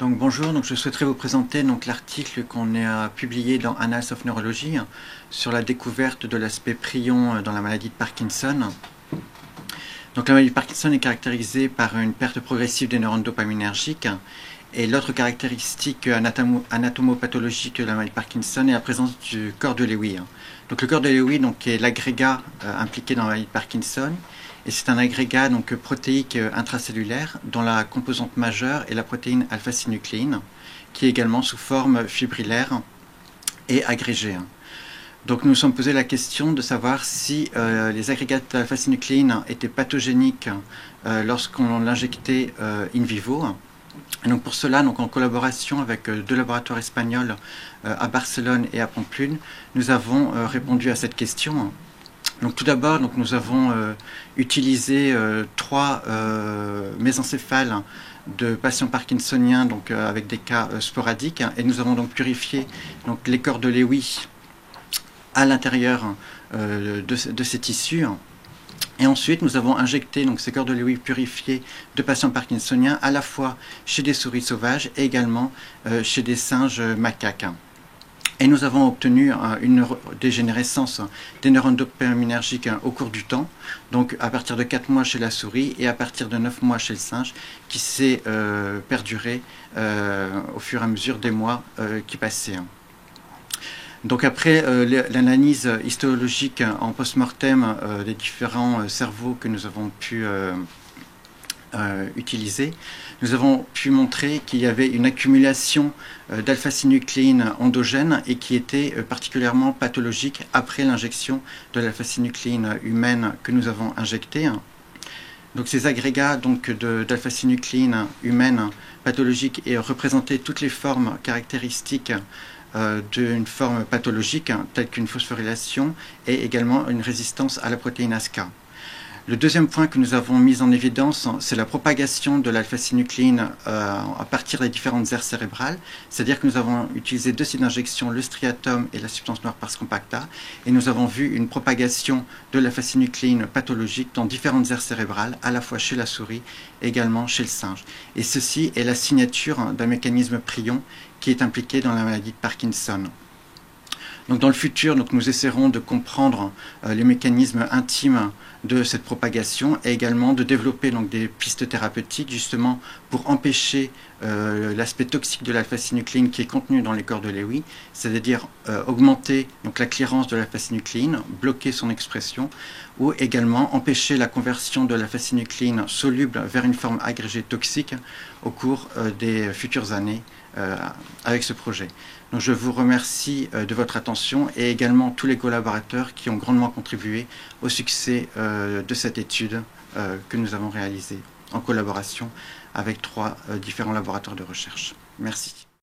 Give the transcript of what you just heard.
Donc bonjour, je souhaiterais vous présenter l'article qu'on a publié dans Annals of Neurology sur la découverte de l'aspect prion dans la maladie de Parkinson. Donc la maladie de Parkinson est caractérisée par une perte progressive des neurones dopaminergiques, et l'autre caractéristique anatomopathologique de la maladie de Parkinson est la présence du corps de Lewy. Donc le corps de Lewy est l'agrégat impliqué dans la maladie de Parkinson, et c'est un agrégat protéique intracellulaire dont la composante majeure est la protéine alpha-synucléine, qui est également sous forme fibrillaire et agrégée. Donc nous nous sommes posé la question de savoir si les agrégats d'alpha-synucléine étaient pathogéniques lorsqu'on l'injectait in vivo. Et donc pour cela, en collaboration avec deux laboratoires espagnols à Barcelone et à Pamplune, nous avons répondu à cette question. Donc tout d'abord, nous avons utilisé trois mésencéphales de patients parkinsoniens avec des cas sporadiques, et nous avons purifié les corps de Lewy à l'intérieur de ces tissus. Et ensuite, nous avons injecté ces corps de Lewy purifiés de patients parkinsoniens à la fois chez des souris sauvages et également chez des singes macaques. Et nous avons obtenu une dégénérescence des neurones dopaminergiques au cours du temps, donc à partir de 4 mois chez la souris et à partir de 9 mois chez le singe, qui s'est perduré au fur et à mesure des mois qui passaient. Donc après l'analyse histologique en post-mortem des différents cerveaux que nous avons pu utiliser, nous avons pu montrer qu'il y avait une accumulation d'alpha-synucléine endogène et qui était particulièrement pathologique après l'injection de l'alpha-synucléine humaine que nous avons injectée. Donc ces agrégats d'alpha-synucléine humaine pathologique et représentaient toutes les formes caractéristiques d'une forme pathologique, telle qu'une phosphorylation et également une résistance à la protéine ASCA. Le deuxième point que nous avons mis en évidence, c'est la propagation de l'alpha-synucléine à partir des différentes aires cérébrales, c'est-à-dire que nous avons utilisé deux sites d'injection, le striatum et la substance noire pars compacta, et nous avons vu une propagation de l'alpha-synucléine pathologique dans différentes aires cérébrales, à la fois chez la souris et également chez le singe. Et ceci est la signature d'un mécanisme prion qui est impliqué dans la maladie de Parkinson. Donc dans le futur, nous essaierons de comprendre les mécanismes intimes de cette propagation et également de développer des pistes thérapeutiques justement pour empêcher l'aspect toxique de l'alpha-synucléine qui est contenu dans les corps de Lewy, c'est-à-dire augmenter la clairance de l'alpha-synucléine, bloquer son expression, ou également empêcher la conversion de l'alpha-synucléine soluble vers une forme agrégée toxique au cours des futures années avec ce projet. Donc je vous remercie de votre attention et également tous les collaborateurs qui ont grandement contribué au succès de cette étude que nous avons réalisée en collaboration avec trois différents laboratoires de recherche. Merci.